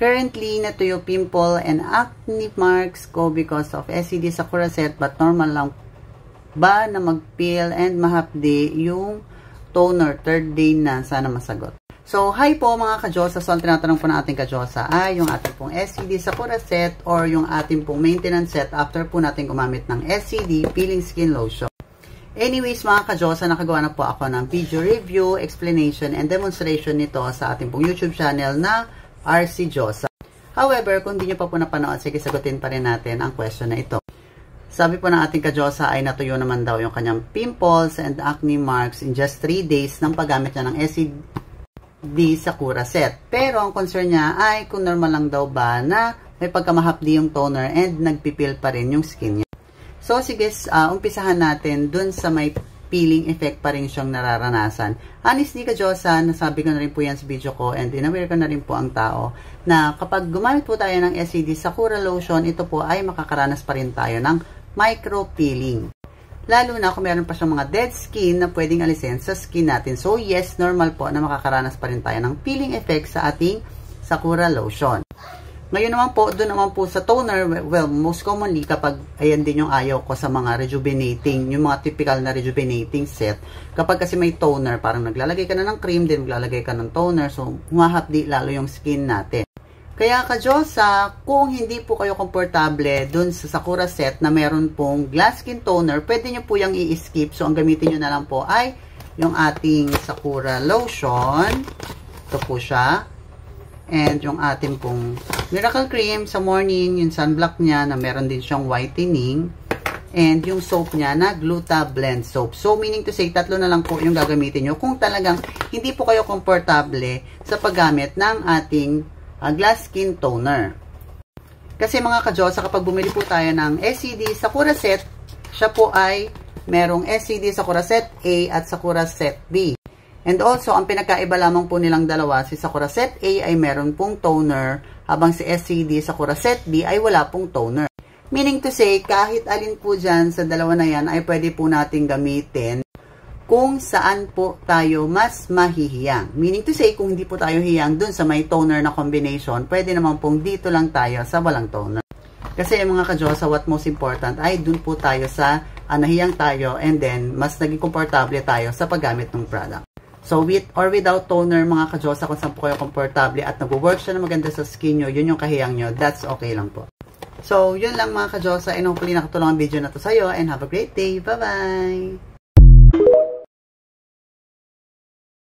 Currently, natuyo pimple and acne marks ko because of SCD Sakura set, but normal lang ba na mag-peel and mahapdi yung toner? Third day na, sana masagot. So, hi po mga ka-Diyosa. So, ang tinatanong po ng ating ka-Diyosa ay yung ating pong SCD Sakura set or yung ating pong maintenance set after po natin gumamit ng SCD Peeling Skin Lotion. Anyways, mga ka-Diyosa, nakagawa na po ako ng video review, explanation, and demonstration nito sa ating pong YouTube channel na RC Diyosa. However, kung di nyo pa po napanood, sige, sagutin pa rin natin ang question na ito. Sabi po ng ating ka-Diyosa ay natuyo naman daw yung kanyang pimples and acne marks in just 3 days ng paggamit niya ng SCD Sakura set. Pero ang concern niya ay kung normal lang daw ba na may pagkamahapdi yung toner and nagpipil pa rin yung skin niya. So, sige, umpisahan natin dun sa may peeling effect pa rin siyang nararanasan. Honestly, ka-Diyosa, nasabi ko na rin po yan sa video ko and in-aware ko na rin po ang tao na kapag gumamit po tayo ng SCD Sakura lotion, ito po ay makakaranas pa rin tayo ng micro-peeling. Lalo na kung meron pa siyang mga dead skin na pwedeng alisin sa skin natin. So, yes, normal po na makakaranas pa rin tayo ng peeling effect sa ating Sakura lotion. Ngayon naman po, doon naman po sa toner, well, most commonly kapag ayan din yung ayaw ko sa mga rejuvenating, yung mga typical na rejuvenating set, kapag kasi may toner, parang naglalagay ka na ng cream, din maglalagay ka ng toner, so humahapdi lalo yung skin natin. Kaya ka-Diyosa, kung hindi po kayo komportable doon sa Sakura set na meron pong glass skin toner, pwede nyo po yung i-skip. So, ang gamitin nyo na lang po ay yung ating Sakura lotion. Ito po siya. And yung ating pong Miracle Cream sa morning, yung sunblock niya na meron din siyang whitening. And yung soap niya na Gluta Blend Soap. So, meaning to say, tatlo na lang po yung gagamitin nyo kung talagang hindi po kayo komportable sa paggamit ng ating glass skin toner. Kasi mga ka-Diyosa, kapag bumili po tayo ng SCD Sakura set, siya po ay merong SCD Sakura set A at Sakura set B. And also, ang pinagkaiba lamang po nilang dalawa, si Sakura Set A ay meron pong toner, habang si SCD Sakura Set B ay wala pong toner. Meaning to say, kahit alin po dyan sa dalawa na yan ay pwede po natin gamitin kung saan po tayo mas mahihiyang. Meaning to say, kung hindi po tayo hiyang dun sa may toner na combination, pwede naman pong dito lang tayo sa walang toner. Kasi mga ka-Diyosa, what most important ay dun po tayo sa nahiyang tayo and then mas naging komportable tayo sa paggamit ng product. So, with or without toner, mga ka-Diyosa, kung saan po kayo komportable at nag-work siya na maganda sa skin nyo, yun yung kahiyang nyo, that's okay lang po. So, yun lang mga ka-Diyosa, and hopefully nakatulong ang video na to sa'yo, and have a great day. Bye-bye!